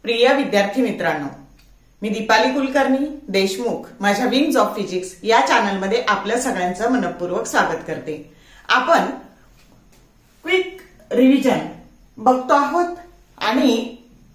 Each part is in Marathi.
प्रिय विद्यार्थी मित्रांनो, मी दीपाली कुलकर्णी देशमुख माझ्या विंग्स ऑफ फिजिक्स या चॅनलमध्ये आपल्या सगळ्यांचं मनपूर्वक स्वागत करते। आपण क्विक रिव्हिजन बघतो आहोत आणि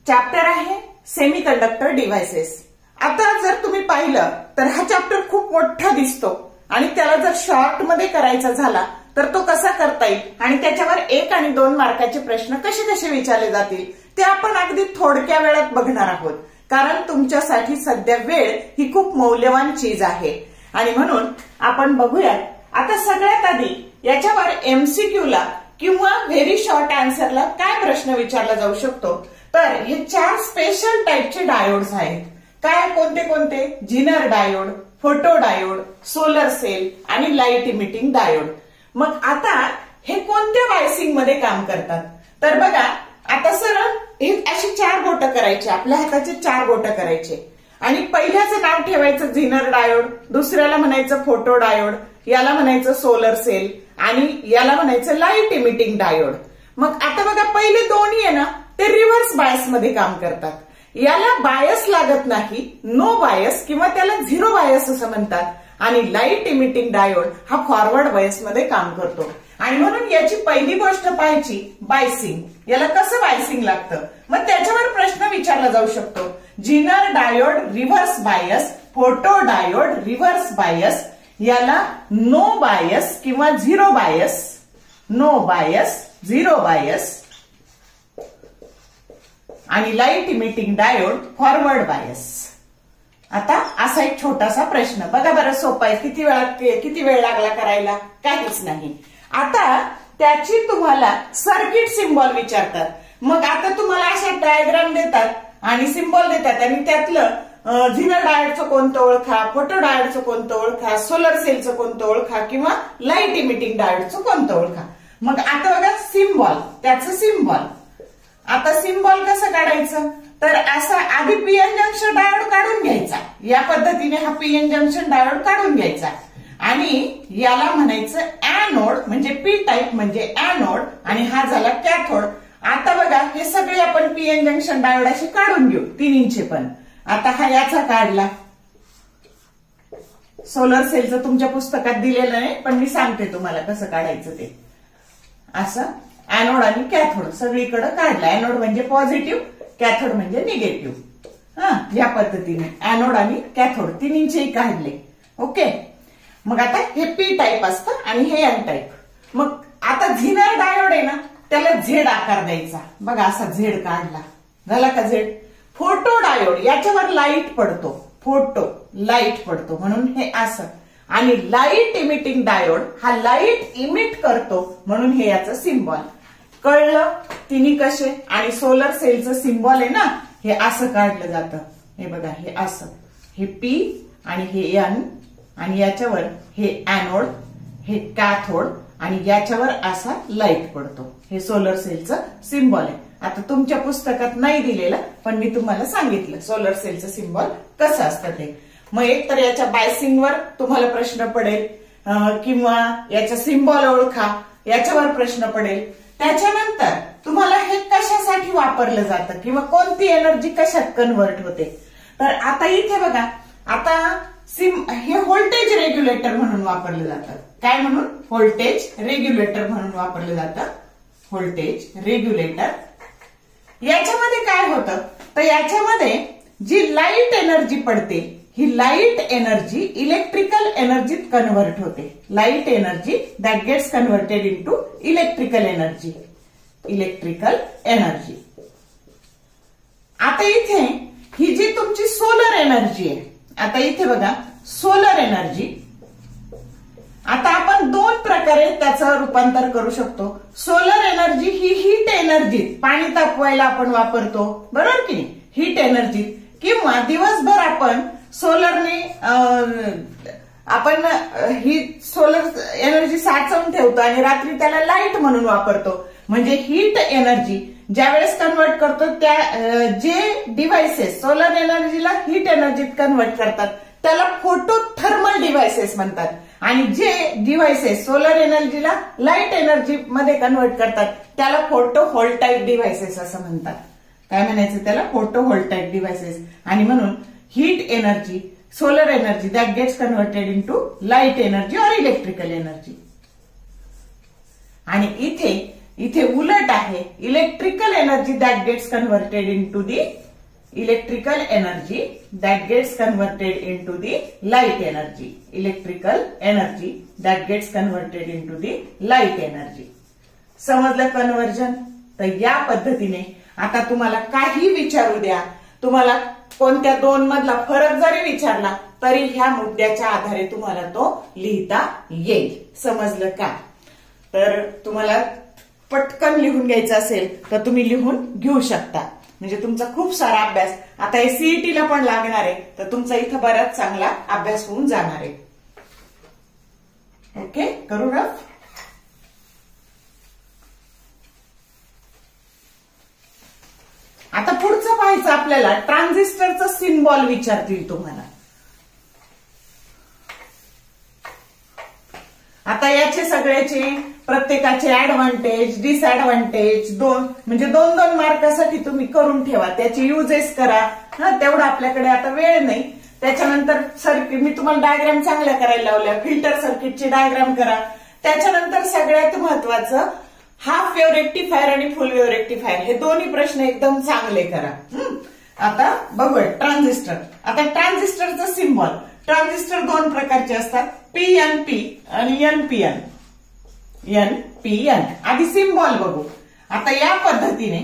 चॅप्टर आहे सेमीकंडक्टर डिव्हाइसेस। आता जर तुम्ही पाहिलं तर हा चॅप्टर खूप मोठा दिसतो आणि त्याला जर शॉर्ट मध्ये करायचा झाला तर तो कसा करता येईल आणि त्याच्यावर 1 आणि 2 मार्काचे प्रश्न कसे कसे विचारले जातील ते आपण अगदी थोडक्या वेळात बघणार आहोत। कारण तुमच्यासाठी सध्या वेळ ही खूप मौल्यवान चीज आहे आणि म्हणून आपण बघूया। आता सगळ्यात आधी याच्यावर एमसीक्यू ला किंवा व्हेरी शॉर्ट आन्सरला काय प्रश्न विचारला जाऊ शकतो, तर हे 4 स्पेशल टाइपचे डायोड्स आहेत। काय कोणते कोणते? Zener diode, photo diode, solar cell आणि लाईट इमिटिंग डायोड। मग आता हे कोणत्या बायसिंग मध्ये काम करतात? तर बघा, आता सरळ हे अशी 4 बोटं करायची, आपल्या हाताचे 4 बोटं करायचे आणि पहिल्याचं नाव ठेवायचं झिनर डायोड, दुसऱ्याला म्हणायचं फोटो डायोड, याला म्हणायचं सोलर सेल आणि याला म्हणायचं लाईट इमिटिंग डायोड। मग आता बघा, पहिले दोन्ही आहे ना ते रिव्हर्स बायस मध्ये काम करतात। याला बायस लागत नाही, नो बायस किंवा त्याला झिरो बायस असं म्हणतात आणि लाईट इमिटिंग डायोड हा फॉरवर्ड बायस मध्ये काम करतो। आणि म्हणून याची पहिली गोष्ट पाहायची बायसिंग, याला कसं बायसिंग लागतं। मग त्याच्यावर प्रश्न विचारला जाऊ शकतो। Zener diode reverse bias, photo diode reverse bias, याला नो बायस किंवा zero bias, no bias, zero bias आणि light emitting diode forward bias. आता असा एक छोटासा प्रश्न बघा बरं, सोपा आहे। किती वेळ लागला करायला? काहीच नाही। आता त्याची तुम्हाला सर्किट सिम्बॉल विचारतात। मग आता तुम्हाला अशा डायग्राम देतात आणि सिम्बॉल देतात आणि त्यातलं झिनर डायोडचं कोणतं ओळखा, फोटो डायोडचं कोणतं ओळखा, सोलर सेलचं कोणतं ओळखा किंवा लाईट इमिटिंग डायोडचं कोणतं ओळखा। मग आता बघा सिम्बॉल, त्याचं सिम्बॉल। आता सिम्बॉल कसं काढायचं? तर असा आधी पीएन जंक्शन डायोड काढून घ्यायचा, या पद्धतीने हा पीएन जंक्शन डायोड काढून घ्यायचा आणि याला म्हणायचं एनोड, म्हणजे पी टाइप म्हणजे एनोड आणि हा झाला कॅथोड। आता बघा, हे सगळे आपण पीएन जंक्शन डायोड असे काढून घेऊ 3 इंच पण। आता हा याचा काढला, सोलर सेलचं तुमच्या पुस्तकात दिलेलं नाही पण मी सांगते तुम्हाला कसं काढायचं ते। असं एनोड आणि कॅथोड सगळीकडे काढला, एनोड म्हणजे पॉझिटिव्ह, कॅथोड म्हणजे निगेटिव्ह। या पद्धतीने एनोड आणि कॅथोड 3 इंचही काढले। ओके, मग आता हे पी टाइप असतं आणि हे एन टाइप। मग आता झिनर डायोड आहे ना, त्याला झेड आकार द्यायचा। बघा असा झेड काढला, झाला का झेड? फोटो डायोड, याच्यावर लाईट पडतो, फोटो लाईट पडतो म्हणून हे असं। आणि लाईट इमिटिंग डायोड हा लाईट इमिट करतो म्हणून हे याचं सिम्बॉल। कळलं तिन्ही कसे? आणि सोलर सेलचं सिम्बॉल आहे ना, हे असं काढलं जातं। हे बघा, हे असं, हे पी आणि हे एन आणि याच्यावर हे एनोड, हे कॅथोड आणि याच्यावर असा लाईट पडतो। हे सोलर सेलचं सिम्बॉल आहे। आता तुमच्या पुस्तकात नाही दिलेलं पण मी तुम्हाला सांगितलं सोलर सेलचं सिम्बॉल कसं असतं ते। मग एक तर याच्या बायसिंगवर तुम्हाला प्रश्न पडेल किंवा याचा सिम्बॉल ओळखा याच्यावर प्रश्न पडेल। त्याच्यानंतर तुम्हाला हे कशासाठी वापरलं जातं किंवा कोणती एनर्जी कशात कन्व्हर्ट होते, तर आता इथे बघा, आता हे व्होल्टेज रेग्युलेटर म्हणून वापरलं जातं। काय म्हणून? व्होल्टेज रेग्युलेटर म्हणून वापरलं जातं, व्होल्टेज रेग्युलेटर। याच्यामध्ये काय होतं, तर याच्यामध्ये जी लाईट एनर्जी पडते ही लाईट एनर्जी इलेक्ट्रिकल एनर्जीत कन्व्हर्ट होते। Light energy that gets converted into electrical energy, electrical energy. आता इथे ही जी तुमची सोलर एनर्जी आहे, आता इथे बघा सोलर एनर्जी, आता आपण 2 प्रकारे त्याचं रूपांतर करू शकतो। सोलर एनर्जी ही हीट एनर्जीत, पाणी तापवायला आपण वापरतो, बरोबर की नाही, हीट एनर्जीत, किंवा दिवसभर आपण सोलरने आपण ही सोलर एनर्जी साचवून ठेवतो आणि रात्री त्याला लाईट म्हणून वापरतो। म्हणजे हीट एनर्जी ज्यावेळेस कन्व्हर्ट करतो त्या जे डिव्हाइसेस सोलर एनर्जीला हीट एनर्जीत कन्व्हर्ट करतात त्याला फोटो थर्मल डिव्हाइसेस म्हणतात आणि जे डिव्हाइसेस सोलर एनर्जीला लाईट एनर्जी मध्ये कन्व्हर्ट करतात त्याला फोटो व्होल्टाइक डिव्हाइसेस असं म्हणतात। काय म्हणायचं त्याला, फोटोव्होल्टाइक डिव्हाइसेस. आणि म्हणून heat energy, solar energy that gets converted into light energy और इलेक्ट्रिकल एनर्जी. आणि इथे उलट आहे, electrical energy that gets converted into the electrical energy that gets converted into the light energy. Electrical energy that gets converted into the light energy. समजलं कन्व्हर्जन? तर या पद्धतीने आता तुम्हाला काही विचारू द्या, तुम्हाला कोणत्या दोन मधला फरक जरी विचारला तरी ह्या मुद्द्याच्या आधारे तुम्हाला तो लिहिता येईल. समजलं का? तर तुम्हाला पटकन लिहून घ्यायचं असेल तर तुम्ही लिहून घेऊ शकता. म्हणजे तुमचा खूप सारा अभ्यास आता हे सीईटीला पण लागणार आहे, तर तुमचा इथं बराच चांगला अभ्यास होऊन जाणार आहे. ओके, करू रफ. आता पुढचं पाहायचं आपल्याला, ट्रान्झिस्टरचं सिम्बॉल विचारतील तुम्हाला. आता याचे सगळ्याचे प्रत्येकाचे ऍडव्हान्टेज, डिसएडव्हान्टेज दोन मार्कासाठी तुम्ही करून ठेवा. त्याचे युजेस करा. तेवढा आपल्याकडे आता वेळ नाही. त्याच्यानंतर सर्किट मी तुम्हाला डायग्राम चांगल्या करायला लावल्या, फिल्टर सर्किटची डायग्राम करा. त्याच्यानंतर सगळ्यात महत्वाचं हाफ वेव्ह रेक्टिफायर आणि फुल वेव्ह रेक्टिफायर हे दोन्ही प्रश्न एकदम चांगले करा. आता बघूया ट्रान्झिस्टर. आता ट्रान्झिस्टरचं सिम्बॉल, ट्रान्झिस्टर दोन प्रकारचे असतात, पीएनपी आणि एनपीएन. एनपीएन आधी सिम्बॉल बघू. आता या पद्धतीने,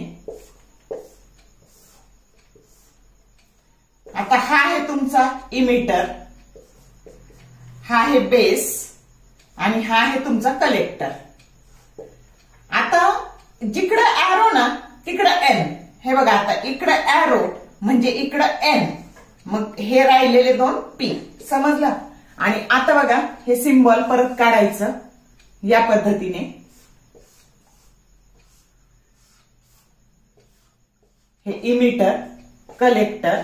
आता हा आहे तुमचा इमिटर, हा आहे बेस आणि हा आहे तुमचा कलेक्टर. आता जिकडं एरो ना तिकडं एन. हे बघा, आता इकडं एरो म्हणजे इकडं एन, मग हे राहिलेले दोन पी. समजलं? आणि आता बघा हे सिम्बॉल परत काढायचं या पद्धतीने. हे इमिटर, कलेक्टर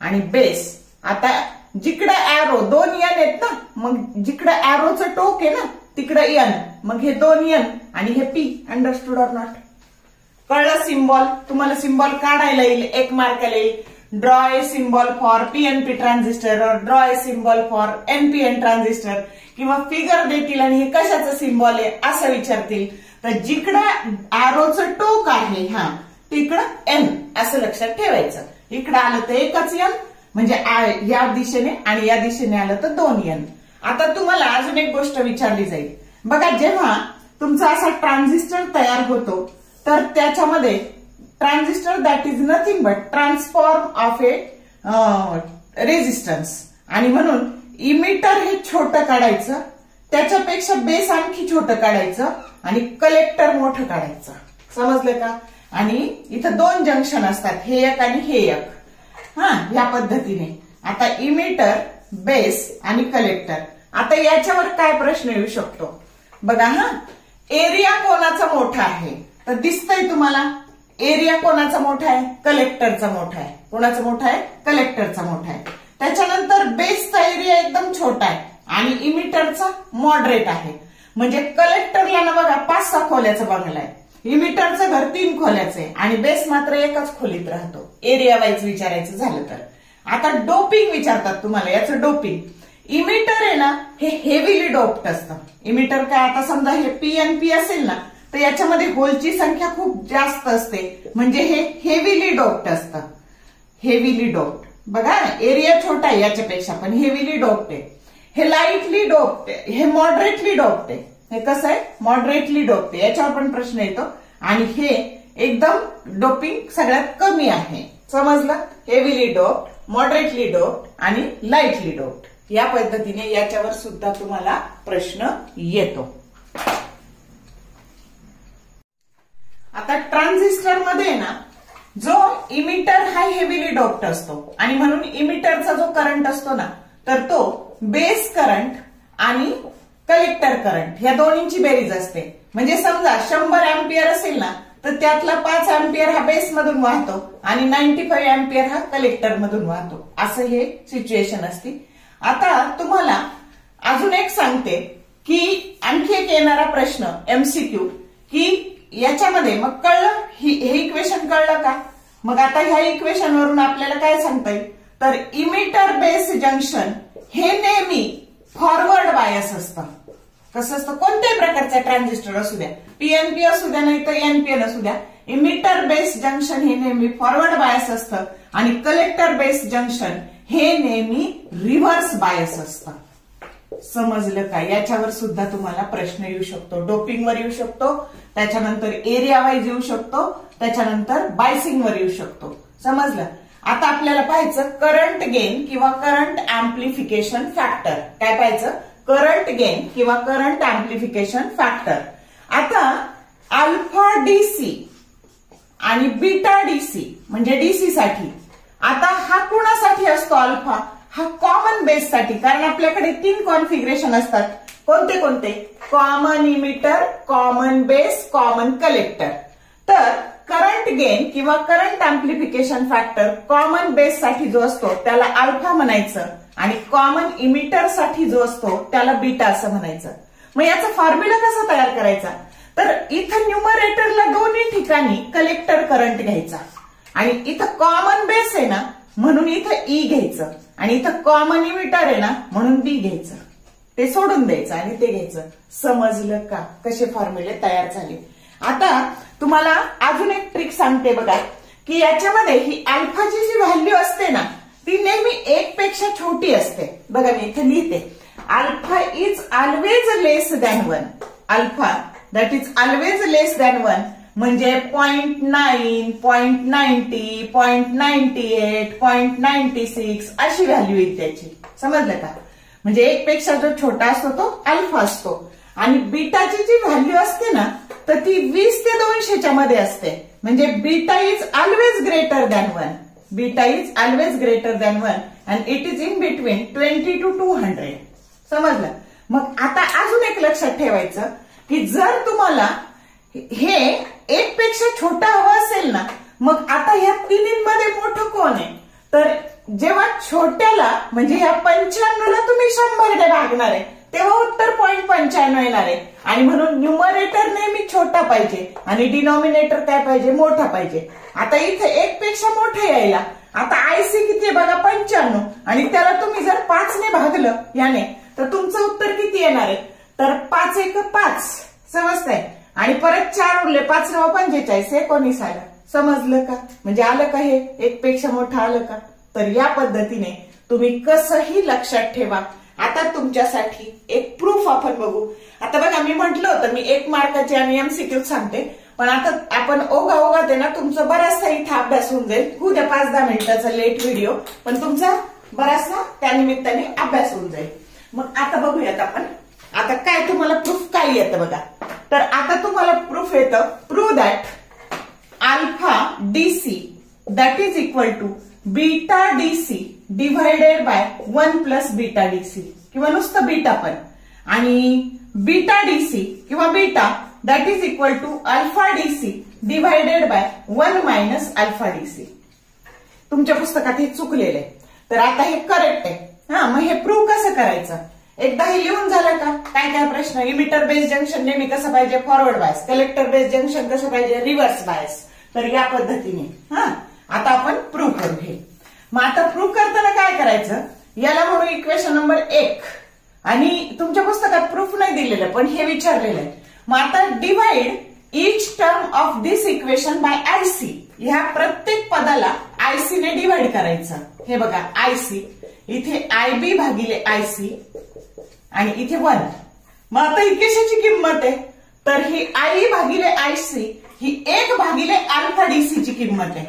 आणि बेस. आता जिकडं एरो दोन एन आहेत ना, मग जिकडं एरोचं टोक आहे ना तिकडं एन, मग हे दोन एन आणि हे पी. Understood or not? कळलं सिम्बॉल? तुम्हाला सिम्बॉल काढायला येईल, एक मार्काला येईल. Draw a symbol for PNP transistor or draw a symbol for NPN transistor, किंवा फिगर देतील आणि हे कशाचं सिम्बॉल आहे असं विचारतील. तर जिकडं एरोचं टोक आहे तिकडं एन असं लक्षात ठेवायचं. इकडं आलं तर एकच एन म्हणजे या दिशेने, आणि या दिशेने आलं तर दोन एन. आता तुम्हाला अजून एक गोष्ट विचारली जाईल बघा, जेव्हा तुमचा असा ट्रान्झिस्टर तयार होतो तर त्याच्यामध्ये transistor that is nothing but transform of A resistance. आणि म्हणून इमिटर हे छोटं काढायचं, त्याच्यापेक्षा बेस आणखी छोटं काढायचं आणि कलेक्टर मोठं काढायचं. समजलं का? आणि इथं दोन जंक्शन असतात, हे एक आणि हे एक. ह्या पद्धतीने. आता इमिटर, बेस आणि कलेक्टर. आता याच्यावर काय प्रश्न येऊ शकतो बघा. एरिया कोणाचा मोठा आहे? तर दिसतंय तुम्हाला, एरिया कोणाचा मोठा आहे? कलेक्टरचा मोठा आहे. कोणाचा मोठा आहे? कलेक्टरचा मोठा आहे. त्याच्यानंतर बेसचा एरिया एकदम छोटा आहे आणि इमिटरचा मॉडरेट आहे. म्हणजे कलेक्टरला ना बघा 5-6 खोल्याचं बंगला आहे, इमिटरचं घर 3 खोल्याचं आहे आणि बेस मात्र एकच खोलीत राहतो. एरिया वाईज विचारायचं झालं तर. आता डोपिंग विचारतात तुम्हाला, याचं डोपिंग. इमिटर आहे ना हे हेवीली डोप्ड असतं. इमिटर काय, आता समजा हे पीएनपी असेल ना तर याच्यामध्ये होलची संख्या खूप जास्त असते, म्हणजे हे हेवीली डोप्ड असतं. हेवीली डोप्ड बघा, एरिया छोटा आहे याच्यापेक्षा पण हेवीली डोप्ड आहे. हे लाईटली डोप्ड आहे, हे मॉडरेटली डोप्ड आहे. हे कसं आहे? मॉडरेटली डोप्ड आहे. याच्यावर पण प्रश्न येतो. आणि हे एकदम डोपिंग सगळ्यात कमी आहे. समजलं? हेवीली डोप्ड, मॉडरेटली डोप्ड आणि लाईटली डोप्ड. या पद्धतीने याच्यावर सुद्धा तुम्हाला प्रश्न येतो. आता ट्रान्झिस्टर मध्ये ना जो इमिटर हा हेवीली डोप्ड असतो आणि म्हणून इमिटरचा जो करंट असतो ना तर तो बेस करंट आणि कलेक्टर करंट या दोन्हींची बेरीज असते. म्हणजे समजा 100 अँपियर असेल ना तर त्यातला 5 अँपियर हा बेस मधून वाहतो आणि 95 अँपियर हा कलेक्टर मधून वाहतो. असं हे सिच्युएशन असते. आता तुम्हाला अजून एक सांगते की आणखी एक येणारा प्रश्न एमसीक्यू की याच्यामध्ये मग कळलं, हे इक्वेशन कळलं का? मग आता ह्या इक्वेशन वरून आपल्याला काय सांगता येईल, तर इमिटर बेस जंक्शन हे नेहमी फॉरवर्ड बायस असतं. कसं असतं, कोणत्याही प्रकारचा ट्रान्झिस्टर असू द्या, पीएनपी असू द्या नाही तर एनपीएन असू द्या, इमिटर बेस जंक्शन हे नेहमी फॉरवर्ड बायस असतं आणि कलेक्टर बेस जंक्शन हे नेहमी रिव्हर्स बायस असतं. समजलं का? याच्यावर सुद्धा तुम्हाला प्रश्न येऊ शकतो, डोपिंगवर येऊ शकतो, त्याच्यानंतर एरिया वाईज येऊ शकतो, त्याच्यानंतर बायसिंगवर येऊ शकतो. समजलं? आता आपल्याला पाहायचं करंट गेन किंवा करंट अँप्लिफिकेशन फॅक्टर. काय पाहायचं? करंट गेन किंवा करंट अँप्लिफिकेशन फॅक्टर. आता अल्फा डीसी आणि बीटा डीसी म्हणजे डीसी साठी, आता हा कुणासाठी असतो अल्फा? हा कॉमन बेस साठी, कारण आपल्याकडे 3 कॉन्फिगरेशन असतात. कोणते कोणते? Common emitter, common base, common collector. तर करंट गेन किंवा current amplification factor common base साठी जो असतो त्याला अल्फा म्हणायचं आणि कॉमन इमिटर साठी जो असतो त्याला बीटा असं म्हणायचं. मग याचा फॉर्म्युला कसा तयार करायचा? तर इथं न्यूमरेटरला दोन्ही ठिकाणी कलेक्टर करंट घ्यायचा आणि इथं कॉमन बेस आहे ना म्हणून इथं ई घ्यायचं आणि इथं कॉमन इमिटर आहे ना म्हणून बी घ्यायचं. ते सोडून द्यायचं आणि ते घ्यायचं. समजलं का कसे फॉर्म्युले तयार झाले? आता तुम्हाला अजून एक ट्रिक सांगते बघा, की याच्यामध्ये ही अल्फाची जी व्हॅल्यू असते ना ती नेहमी 1 पेक्षा छोटी असते. बघा मी इथे लिहिते, alpha is always less than 1. Alpha that is always less than 1 म्हणजे 0.9, 0.90, 0.98, 0.96 अशी व्हॅल्यू येईल त्याची. समजलं का? म्हणजे 1 पेक्षा जो छोटा असतो तो अल्फा असतो आणि बीटाची जी व्हॅल्यू असते ना तर ती 20 ते 200च्या मध्ये असते. म्हणजे beta is always greater than 1. Beta is always greater than 1 and it is in between 20 to 200. समजलं? मग आता अजून एक लक्षात ठेवायचं की जर तुम्हाला हे 1 पेक्षा छोटा हवं असेल ना मग आता ह्या तिन्हींमध्ये मोठं कोण आहे? तर जेव्हा छोट्याला म्हणजे ह्या 95ला तुम्ही 100ने भागणार आहे तेव्हा उत्तर 0.95 येणार आहे आणि म्हणून न्यूमरेटर नेहमी छोटा पाहिजे आणि डिनॉमिनेटर काय पाहिजे? मोठा पाहिजे. आता इथे 1 पेक्षा मोठं यायला आता आयसी किती आहे बघा? 95 आणि त्याला तुम्ही जर 5ने भागलं याने तर तुमचं उत्तर किती येणार आहे? तर 5 1 5. समजतंय? आणि परत 4 उरले, 5 9 45, 19 आलं. समजलं का? म्हणजे आलं का हे 1 पेक्षा मोठं आलं का? तर या पद्धतीने तुम्ही कसंही लक्षात ठेवा. आता तुमच्यासाठी एक प्रूफ आपण बघू. आता बघा मी म्हटलं होतं मी 1 मार्काचे आणि एमसीक्यू सांगते, पण आता आपण ओघाओघात आहे ना तुमचं बराचसा इथं अभ्यास होऊन जाईल. होऊ द्या 5-10 मिनिटाचा लेट व्हिडिओ, पण तुमचा बराचसा त्यानिमित्ताने अभ्यास होऊन जाईल. मग आता बघूयात आपण आता काय तुम्हाला प्रूफ काय येतं बघा. तर आता तुम्हाला प्रूफ येतं, prove that alpha DC that is equal to beta DC divided by 1 plus beta DC किंवा नुसतं बीटा पण, आणि बीटा डीसी किंवा beta that is equal to alpha DC divided by 1 minus alpha DC. तुमच्या पुस्तकात हे चुकलेलं आहे तर आता हे करेक्ट आहे. मग हे प्रूव्ह कसं करायचं? एकदा हे लिहून झालं का? काय काय प्रश्न? इमिटर बेस जंक्शन नेहमी कसं पाहिजे? Forward bias. Collector base junction कसं पाहिजे? Reverse bias. तर या पद्धतीने आता आपण प्रूव्ह करू हे. मग आता प्रूव्ह करताना काय करायचं? याला म्हणू इक्वेशन नंबर 1 आणि तुमच्या पुस्तकात प्रूफ नाही दिलेलं पण हे विचारलेलं आहे. मग आता divide each term of this equation by IC. ह्या प्रत्येक पदाला आयसी ने डिवाइड करायचं. हे बघा आयसी, इथे आयबी भागिले आयसी आणि इथे 1. मग आता ही कशाची किंमत आहे? तर ही आई भागिले आयसी ही 1 भागिले अल्फा डीसी ची किंमत आहे.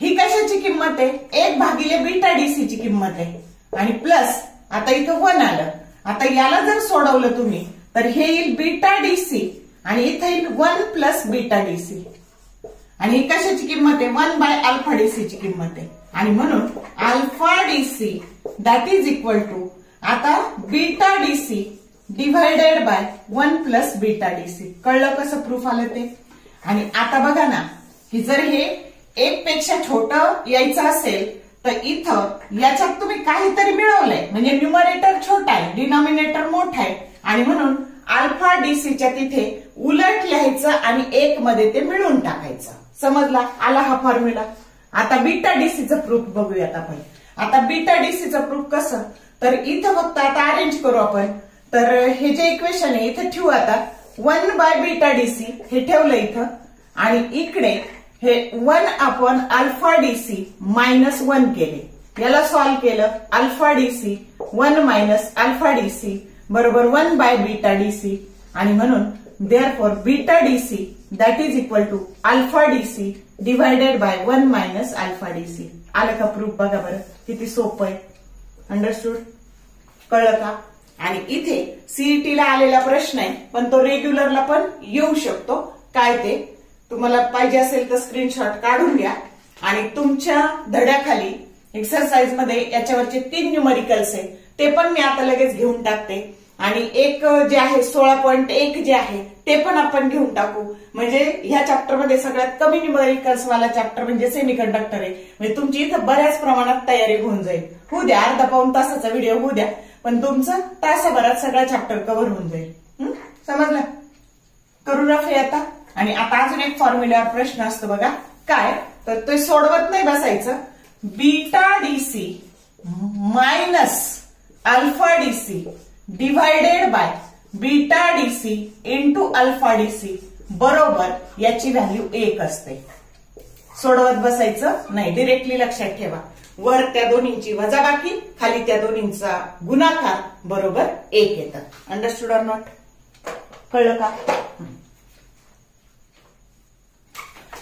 ही कशाची किंमत आहे? 1 भागिले बीटा डीसी ची किंमत आहे आणि प्लस आता इथं 1 आलं. आता याला जर सोडवलं तुम्ही तर हे येईल बीटा डीसी आणि इथं येईल 1 प्लस बीटा डीसी आणि ही कशाची किंमत आहे? 1 बाय अल्फा डीसी ची किंमत आहे आणि म्हणून alpha DC that is equal to आता beta DC divided by 1 plus beta DC. कळलं कसं प्रूफ आलं ते? आणि आता बघा ना की जर हे 1 पेक्षा छोटं यायचं असेल तर इथं याच्यात तुम्ही काहीतरी मिळवलंय म्हणजे न्यूमरेटर छोटा आहे, डिनॉमिनेटर मोठा आहे आणि म्हणून अल्फा डीसीच्या तिथे उलट लिहायचं आणि 1 मध्ये ते मिळून टाकायचं. समजला? आला हा फॉर्म्युला. आता बीटा डीसीचं प्रूफ बघूयात आपण. आता बीटा डीसीचं प्रूफ कसं, तर इथं फक्त आता अरेंज करू आपण. तर हे जे इक्वेशन आहे इथं ठेवू. आता 1 बाय बीटा डीसी हे ठेवलं इथं, आणि इकडे हे 1 अपॉन अल्फा डीसी मायनस 1 केले. याला सॉल्व्ह केलं. Alpha DC 1 minus alpha DC बरोबर 1 बाय बीटा डीसी, आणि म्हणून therefore beta DC that is equal to alpha DC divided by 1 minus alpha DC. आलं का प्रूफ? बघा बरं किती सोपं आहे. अंडरस्टूड? कळलं का? आणि इथे सीईटीला आलेला प्रश्न आहे, पण तो रेग्युलरला पण येऊ शकतो. काय ते तुम्हाला पाहिजे असेल तर स्क्रीनशॉट काढून घ्या, आणि तुमच्या धड्याखाली एक्सरसाइज मध्ये याच्यावरचे 3 न्यूमरिकल्स आहे ते पण मी आता लगेच घेऊन टाकते. आणि एक जे आहे 16.1 जे आहे ते पण आपण घेऊन टाकू. म्हणजे ह्या चॅप्टर मध्ये सगळ्यात कमी न्यूमरिकल्स वाला चॅप्टर म्हणजे सेमीकंडक्टर आहे. म्हणजे तुमची इथं बऱ्याच प्रमाणात तयारी होऊन जाईल. होऊ द्या, अर्धा पाऊण तासाचा व्हिडिओ होऊ द्या, पण तुमचं तासाभरात सगळा चॅप्टर कव्हर होऊन जाईल. समजलं? करू रफे आता. आणि आता अजून एक फॉर्म्युल्यावर प्रश्न असतो बघा. काय तर ते सोडवत नाही बसायचं. Beta DC minus alpha DC divided bye beta DC into alpha DC बरोबर याची व्हॅल्यू 1 असते. सोडवत बसायचं नाही, डिरेक्टली लक्षात ठेवा. वर त्या दोन्हींची वजाबाकी, खाली त्या दोन्हींचा गुणाकार बरोबर 1 येतं. Understood or not? कळलं का?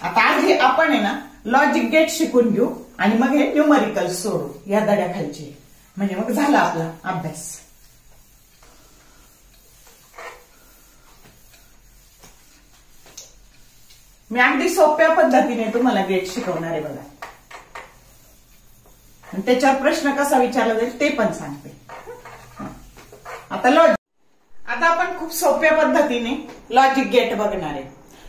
आता आज हे आपण आहे ना लॉजिक गेट शिकून घेऊ, आणि मग हे न्यूमरिकल सोडू या धड्याखालचे. म्हणजे मग झाला आपला अभ्यास. मी अगदी सोप्या पद्धतीने तुम्हाला गेट शिकवणार आहे बघा. त्याच्यावर प्रश्न कसा विचारला जाईल ते पण सांगते. आता आपण खूप सोप्या पद्धतीने लॉजिक गेट बघणार आहे.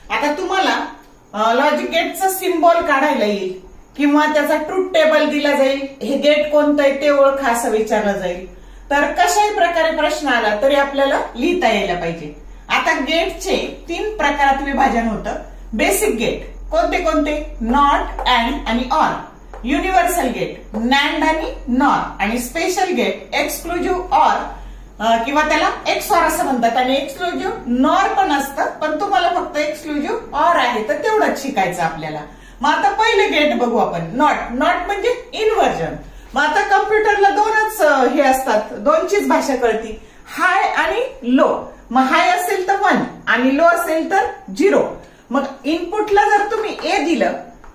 आता तुम्हाला लॉजिक गेटचा सिम्बॉल काढायला येईल, किंवा त्याचा ट्रूथ टेबल दिला जाईल. हे गेट कोणतं आहे ते ओळखा असं विचारलं जाईल. तर कशाही प्रकारे प्रश्न आला तरी आपल्याला लिहिता यायला पाहिजे. आता गेटचे 3 प्रकारात विभाजन होतं. बेसिक गेट कोणते कोणते? नॉट, अँड आणि ऑर. युनिव्हर्सल गेट नॅन्ड आणि नॉर. आणि स्पेशल गेट एक्सक्लुझिव्ह ऑर, किंवा त्याला एक्सऑर असं म्हणतात. आणि एक्सक्लुझिव्ह नॉर पण असतं, पण तुम्हाला फक्त एक्सक्लुझिव्ह ऑर आहे तर तेवढंच शिकायचं आपल्याला. मग आता पहिले गेट बघू आपण. नॉट. नॉट म्हणजे इन्व्हर्जन. मग आता कम्प्युटरला 2च हे असतात, 2चीच भाषा कळती, हाय आणि लो. मग हाय असेल तर 1 आणि लो असेल तर 0. मग इनपुटला जर तुम्ही ए दिलं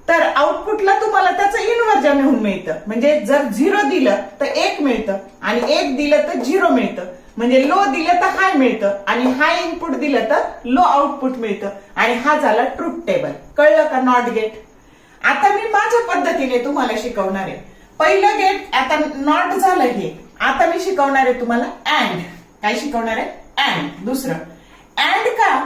तर आउटपुटला तुम्हाला त्याचं इन्व्हर्जन होऊन मिळतं. म्हणजे जर 0 दिलं तर 1 मिळतं, आणि 1 दिलं तर 0 मिळतं. म्हणजे लो दिलं तर हाय मिळतं, आणि हाय इनपुट दिलं तर लो आउटपुट मिळतं. आणि हा झाला ट्रूथ टेबल. कळलं का नॉट गेट? आता मी माझ्या पद्धतीने तुम्हाला शिकवणार आहे. पहिलं गेट आता नॉट झालं हे. आता मी शिकवणार आहे तुम्हाला अँड. काय शिकवणार आहे? अँड. दुसरं अँड का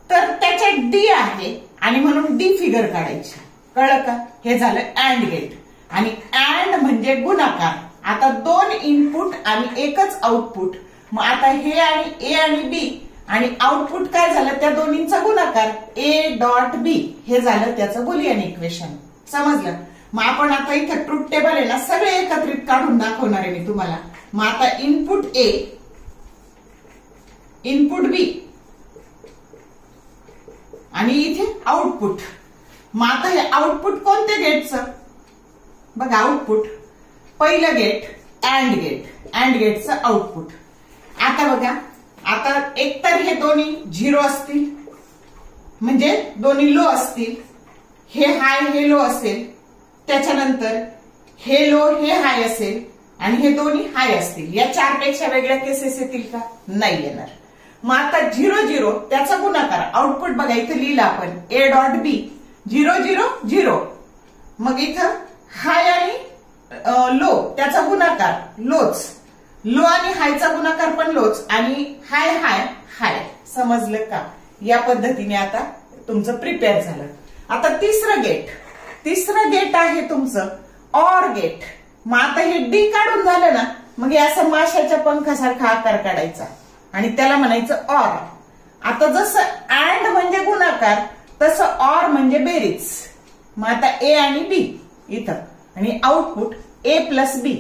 तर त्याच्यात डी आहे, आणि म्हणून डी फिगर काढायची. कळलं का? हे झालं अँड गेट. आणि अँड म्हणजे गुणाकार. आता 2 इनपुट आणि एकच आउटपुट. मग आता हे आणि ए आणि बी, आणि आउटपुट काय झालं? त्या दोन्हींचा गुणाकार ए डॉट बी. हे झालं त्याचं बुलियन इक्वेशन. समजलं? मग आपण आता इथं ट्रूथ टेबल आहे ना सगळे एकत्रित काढून दाखवणार आहे मी तुम्हाला. मग आता इनपुट ए, इनपुट बी, आणि इथे आउटपुट. मग आता हे आउटपुट कोणते गेटचं? बघा आउटपुट पहिलं गेट अँड गेट. अँड गेटचं आउटपुट. आता बघा, आता एकतर हे दोन्ही 0 असतील, म्हणजे दोन्ही लो असतील. हे हाय हे लो असेल, त्याच्यानंतर हे लो हे हाय असेल, आणि हे दोन्ही हाय असतील. या 4 पेक्षा वेगळ्या केसेस येतील का? नाही येणार. मग आता 0 0 त्याचा गुणाकार. आउटपुट बघा इथं लिहिलं आपण ए डॉट बी. 0 0 0. मग इथं हाय आणि लो त्याचा गुणाकार लोच. लो आणि हायचा गुणाकार पण लोच, आणि हाय हाय हाय. समजलं का? या पद्धतीने आता तुमचं प्रिपेअर झालं. आता तिसरं गेट. तिसरं गेट आहे तुमचं ऑर गेट. मग आता हे डी काढून झालं ना, मग हे असं माशाच्या पंखासारखा आकार काढायचा, आणि त्याला म्हणायचं ऑर. आता जसं अँड म्हणजे गुणाकार, तसं ऑर म्हणजे बेरीज. मग आता ए आणि बी इथं, आणि आउटपुट ए प्लस बी.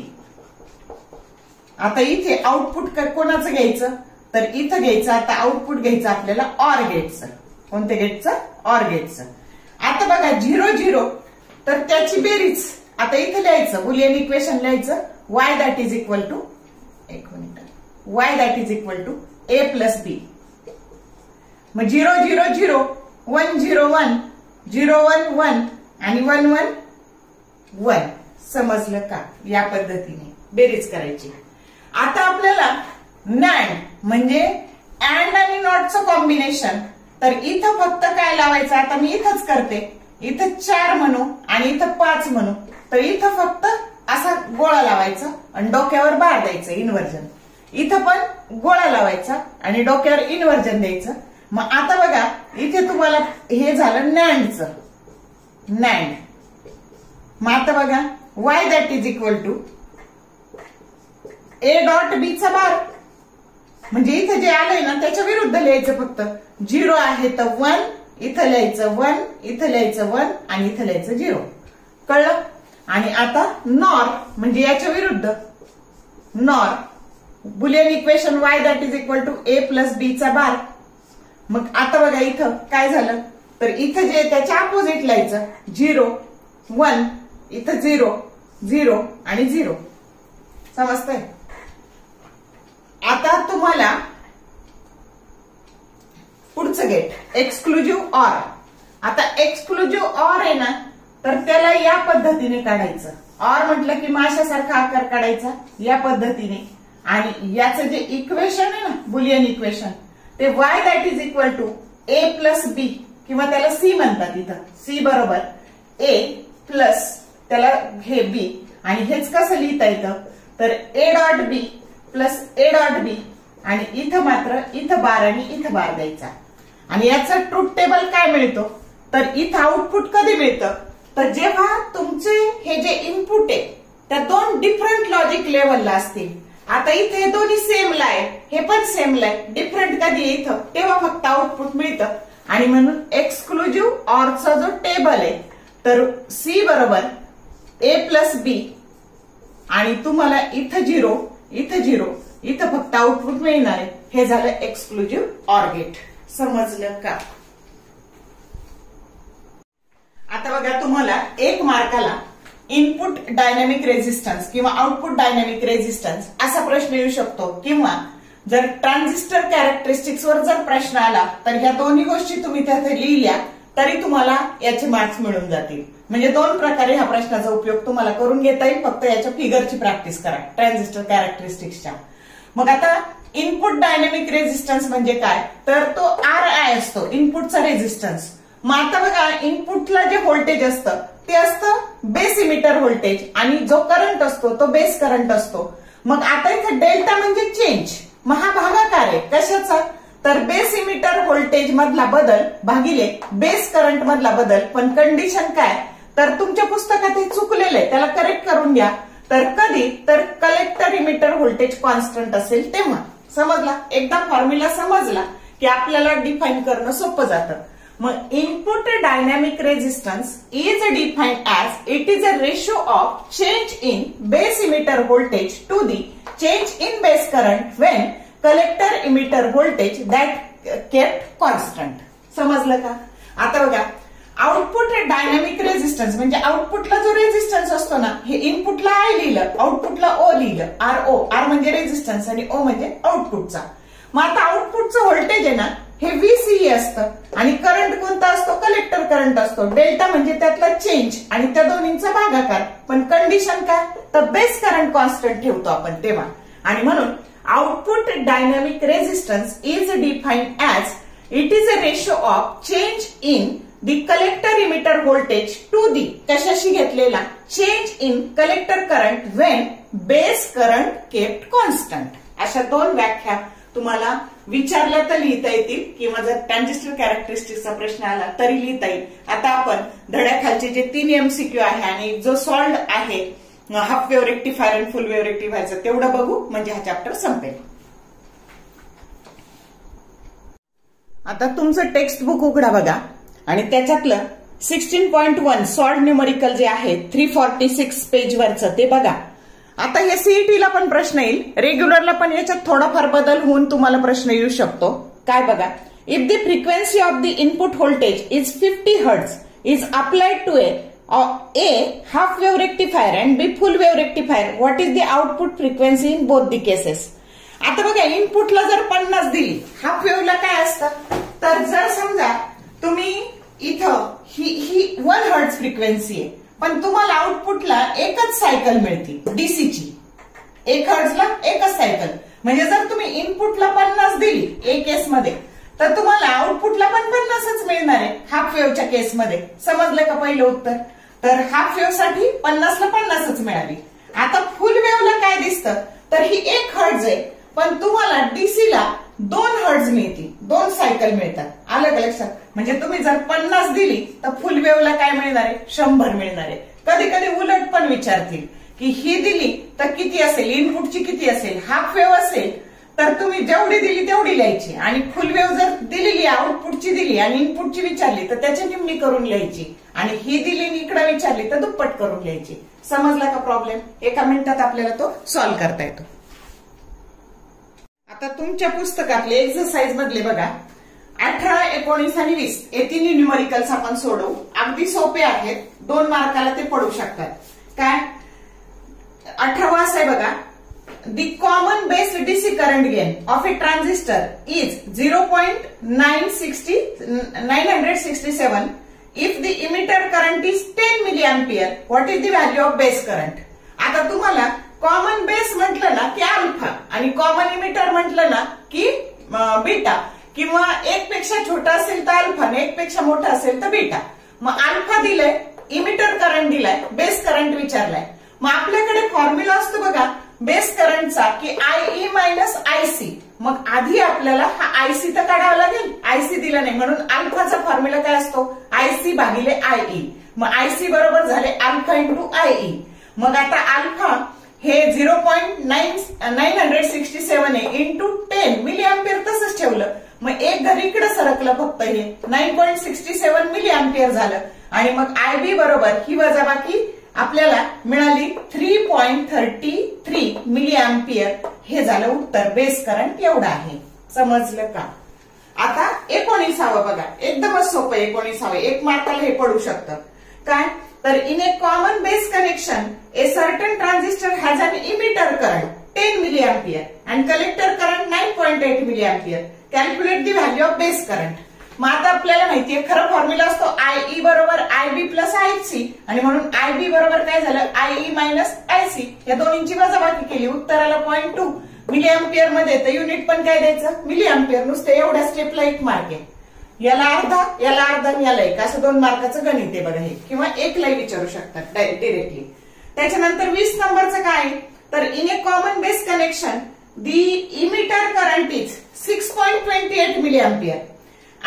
आता इथे आउटपुट कोणाचं घ्यायचं, तर इथं घ्यायचं. आता आउटपुट घ्यायचं आपल्याला ऑर गेटचं. कोणत्या गेटचं? ऑर गेटचं. आता बघा 0 0, तर त्याची बेरीज आता इथं लिहायचं, बुलियन इक्वेशन लिहायचं. y that is equal to, एक minute, y that is equal to A plus B. मग 0 0 0, 1 0 1, 0 1 1 आणि 1 1 1. समजलं का? या पद्धतीने बेरीज करायची. आता आपल्याला नॅन्ड म्हणजे अँड आणि नॉटचं कॉम्बिनेशन. तर इथं फक्त काय लावायचं, आता मी इथंच करते. इथं 4 म्हणू आणि इथं 5 म्हणू. तर इथं फक्त असा गोळा लावायचा आणि डोक्यावर बार द्यायचं, इन्व्हर्जन. इथं पण गोळा लावायचा आणि डोक्यावर इन्व्हर्जन द्यायचं. मग आता बघा इथे तुम्हाला हे झालं नॅन्डचं, नॅन्ड. मग आता बघा y that is equal to A dot B चा बार. म्हणजे इथं जे आलंय ना त्याच्या विरुद्ध लिहायचं. फक्त 0 आहे तर 1, इथं लिहायचं 1, इथं लिहायचं 1 आणि इथं लिहायचं 0. कळलं? आणि आता नॉर म्हणजे याच्या विरुद्ध, NOR boolean equation y that is equal to A plus B चा बार. मग आता बघा इथं काय झालं, तर इथं जे त्याच्या अपोजिट लिहायचं 0 1, इथं 0 0 आणि 0. समजतंय? आता तुम्हाला पुढचं गेट एक्सक्लुझिव्ह ऑर. आता एक्सक्लुझिव्ह ऑर आहे ना, तर त्याला या पद्धतीने काढायचं. ऑर म्हटलं की माशासारखा आकार काढायचा या पद्धतीने. आणि याचं जे इक्वेशन आहे ना, बुलियन इक्वेशन, ते y that is equal to A plus B, किंवा त्याला सी म्हणतात. इथं सी बरोबर ए प्लस त्याला हे बी. आणि हेच कसं लिहिता येतं, तर A dot B plus A dot B. आणि इथं मात्र इथं बार आणि इथं बार द्यायचा. आणि याचं ट्रूथ टेबल काय मिळतो, तर इथं आउटपुट कधी मिळतं, तर जेव्हा तुमचे हे जे इनपुट आहे त्या 2 डिफरंट लॉजिक लेवलला असतील. आता इथे हे दोन्ही सेमला आहे, हे पण सेमला आहे. डिफरंट कधी इथं, तेव्हा फक्त आउटपुट मिळतं. आणि म्हणून एक्सक्लुझिव्ह ऑरचा जो टेबल आहे, तर सी बरोबर ए प्लस बी. आणि तुम्हाला इथं 0, इथं 0, इथं फक्त आउटपुट मिळणार आहे. हे झालं एक्सक्लुझिव्ह ऑर गेट. समजलं का? आता बघा तुम्हाला 1 मार्काला इनपुट डायनॅमिक रेझिस्टन्स किंवा आउटपुट डायनॅमिक रेझिस्टन्स असा प्रश्न येऊ शकतो. किंवा जर ट्रान्झिस्टर कॅरेक्टरिस्टिक्स वर जर प्रश्न आला, तर ह्या दोन्ही गोष्टी तुम्ही त्याथे लिहिल्या तरी तुम्हाला याचे मार्क्स मिळून जातील. म्हणजे 2 प्रकारे ह्या प्रश्नाचा उपयोग तुम्हाला करून घेता येईल. फक्त याच्या फिगरची प्रॅक्टिस करा ट्रान्झिस्टर कॅरेक्टरिस्टिक्सच्या. मग आता इनपुट डायनॅमिक रेझिस्टन्स म्हणजे काय, तर तो RI असतो, इनपुटचा रेझिस्टन्स. मग आता बघा इनपुटला जे व्होल्टेज असतं ते असतं बेस इमिटर व्होल्टेज, आणि जो करंट असतो तो बेस करंट असतो. मग आता इथे डेल्टा म्हणजे चेंज. मग हा भागाकार आहे कशाचा, तर बेस इमिटर व्होल्टेज मधला बदल भागिले बेस करंट मधला बदल. पण कंडिशन काय, तर तुमच्या पुस्तकात हे चुकलेलं आहे, त्याला करेक्ट करून घ्या. तर कधी, तर कलेक्टर इमिटर व्होल्टेज कॉन्स्टंट असेल तेव्हा. समजला? एकदा फॉर्म्युला समजला की आपल्याला डिफाईन करणं सोपं जातं. मग input dynamic resistance is defined as it is a ratio of change in base emitter voltage to the change in base current when collector emitter voltage that kept constant. समजलं का? आता बघा आउटपुट डायनॅमिक रेझिस्टन्स म्हणजे आउटपुटला जो रेझिस्टन्स असतो ना, हे इनपुटला आय लिहिलं, आउटपुटला ओ लिहिलं. RO, आर म्हणजे रेझिस्टन्स आणि ओ म्हणजे आउटपुटचा. मग आता आउटपुटचं व्होल्टेज आहे ना, हे VCE असतं. आणि करंट कोणता असतो, कलेक्टर करंट असतो. डेल्टा म्हणजे त्यातला चेंज आणि त्या दोन्हींचा भागाकार. पण कंडिशन काय, तर बेस करंट कॉन्स्टंट ठेवतो आपण तेव्हा. आणि म्हणून output dynamic resistance is defined as it is a ratio of change in the collector emitter voltage to the कशाशी घेतलेला change in collector current when base current kept constant. अशा 2 व्याख्या तुम्हाला विचारल्या तर लिहिता येतील, किंवा जर ट्रान्झिस्टर कॅरेक्टरिस्टिक्सचा प्रश्न आला तरी लिहिता येईल. आता आपण धड्याखालचे जे 3 MCQ आहे आणि जो सॉल्व्ड आहे हाफ वेव्ह रेक्टिफायर आणि फुल वेव्ह रेक्टिफायरचं तेवढं बघू, म्हणजे हा चॅप्टर संपेल. आता तुमचं टेक्स्ट बुक उघडा बघा आणि त्याच्यातलं 16.1 सॉल्ड न्यूमरिकल जे आहे 346 पेज वरचं ते बघा. आता हे सीईटीला पण प्रश्न येईल, रेग्युलरला पण याच्यात थोडाफार बदल होऊन तुम्हाला प्रश्न येऊ शकतो. काय बघा, if the frequency of the input voltage is 50 hertz is applied to A half wave rectifier and B full wave rectifier, what is the output frequency in both the cases? आता बघा, इनपुटला जर 50 दिली, हाफ वेव्हला काय असतं, तर जर समजा तुम्ही इथं ही 1 हर्ट्ज फ्रिक्वेन्सी आहे, पण तुम्हाला आउटपुटला एकच सायकल मिळते डीसीची, 1 हर्ट्जला एकच सायकल. म्हणजे जर तुम्ही इनपुटला 50 दिली ए केसमध्ये, तर तुम्हाला आउटपुटला पण 50च मिळणार आहे हाफ वेव्हच्या केसमध्ये. समजलं का पहिलं उत्तर? तर हाफ वेव्ह साठी 50ला 50च मिळाली. आता फुल वेव्हला काय दिसतं, तर ही 1 हर्ट्ज आहे, पण तुम्हाला डीसीला 2 हर्ट्ज मिळतील, 2 सायकल मिळतात. आलं का लक्षात? म्हणजे तुम्ही जर 50 दिली तर फुल वेव्हला काय मिळणार आहे, 100 मिळणार आहे. कधी कधी उलट पण विचारतील की ही दिली तर किती असेल, इनपुटची किती असेल. हाफ वेव्ह असेल तर तुम्ही जेवढी दिली तेवढी लिहायची, आणि फुल वेव्ह जर दिलेली आउटपुटची दिली आणि इनपुटची विचारली तर त्याची निम्मी करून लिहायची, आणि ही दिली इकडे विचारली तर दुप्पट करून लिहायची. समजला का प्रॉब्लेम? एका मिनिटात आपल्याला तो सॉल्व्ह करता येतो. आता तुमच्या पुस्तकातले एक्सरसाइज मधले बघा 18, 19 आणि 20 हे तिन्ही न्यूमरिकल्स आपण सोडवू. अगदी सोपे आहेत, 2 मार्काला ते पडू शकतात. काय 18 आहे बघा, The common base DC current gain of a transistor is 0.967 if the emitter current is 10 milliampere. What is the value of base current? आता तुम्हाला कॉमन बेस म्हटलं ना की अल्फा, आणि कॉमन इमिटर म्हटलं ना की बीटा, किंवा 1 पेक्षा छोटा असेल तर अल्फा आणि 1 पेक्षा मोठा असेल तर बीटा. मग अल्फा दिलंय, इमिटर करंट दिलाय, बेस करंट विचारलाय. मग आपल्याकडे फॉर्म्युला असतो बघा बेस करंटचा की IE मायनस IC. मग आधी आपल्याला हा IC तर काढावा लागेल, IC दिला नाही, म्हणून अल्फाचा फॉर्म्युला काय असतो, IC भागिले IE. मग IC बरोबर झाले अल्फा इंटू IE. मग आता अल्फा हे 0.967 आहे इंटू 10 मिली अँपियर तसंच ठेवलं. मग एक घर इकडे सरकलं, फक्त हे 9.67 मिली अँपियर झालं. आणि मग IB बरोबर ही वजाबाकी आपल्याला मिळाली 3.33 मिली अँपियर. हे झालं उत्तर. बेस करंट एवढा आहे. समजलं का? आता 19 बघा, एकदमच सोपं. 19 1 मार्काला हे पडू शकतं. काय तर in a common base connection a certain transistor has an emitter current 10 milli ampere and collector current 9.8 milli ampere. Calculate the value of base current. मग आता आपल्याला माहितीये खरं फॉर्म्युला असतो IE बरोबर IB प्लस IC, आणि म्हणून IB बरोबर काय झालं IE मायनस IC. या दोन्हींची वजाबाकी केली, उत्तराला 0.2 मिली अँपियर मध्ये. तर युनिट पण काय द्यायचं, मिली अँपियर. नुसतं एवढ्या स्टेपला 1 मार्क आहे. याला अर्धा, याला अर्धा, याला 1, असं 2 मार्काचं गणित आहे बघा हे. किंवा 1लाही विचारू शकतात डायरेक्टली. त्याच्यानंतर 20 नंबरचं काय, तर in a common base connection the emitter current is 6.28 milli ampere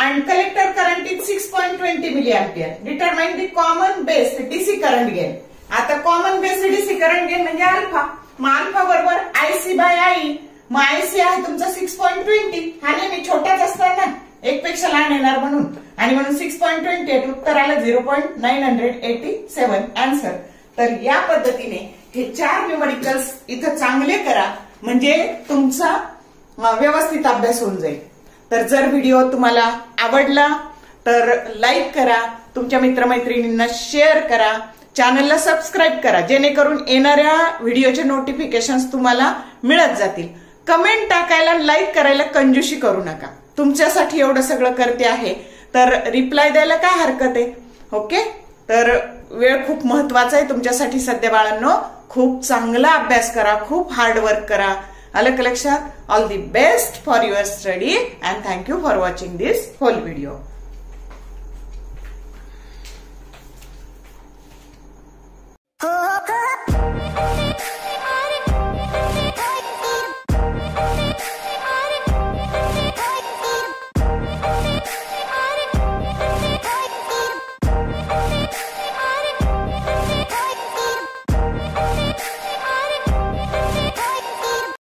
and collector current is 6.20 milliampere. Determine the common base DC current gain. आता common base DC current gain म्हणजे अल्फा. मग अल्फा बरोबर IC बाय IE. मग IC आहे तुमचा 6.20. हा नेहमी छोटाच असणार ना, 1 पेक्षा लहान येणार म्हणून, आणि म्हणून 6.28. उत्तर आलं 0.987 आन्सर. तर या पद्धतीने हे 4 न्यूमरिकल्स इथं चांगले करा, म्हणजे तुमचा व्यवस्थित अभ्यास होऊन जाईल. तर जर व्हिडिओ तुम्हाला आवडला तर लाईक करा, तुमच्या मित्रमैत्रिणींना शेअर करा, चॅनलला सबस्क्राईब करा, जेणेकरून येणाऱ्या व्हिडिओचे नोटिफिकेशन्स तुम्हाला मिळत जातील. कमेंट टाकायला, लाईक करायला कंजूशी करू नका. तुमच्यासाठी एवढं सगळं करते आहे तर रिप्लाय द्यायला काय हरकत आहे. ओके, तर वेळ खूप महत्वाचा आहे तुमच्यासाठी सध्या बाळांनो. खूप चांगला अभ्यास करा, खूप हार्डवर्क करा. आलं का लक्षात? All the best for your study and thank you for watching this whole video.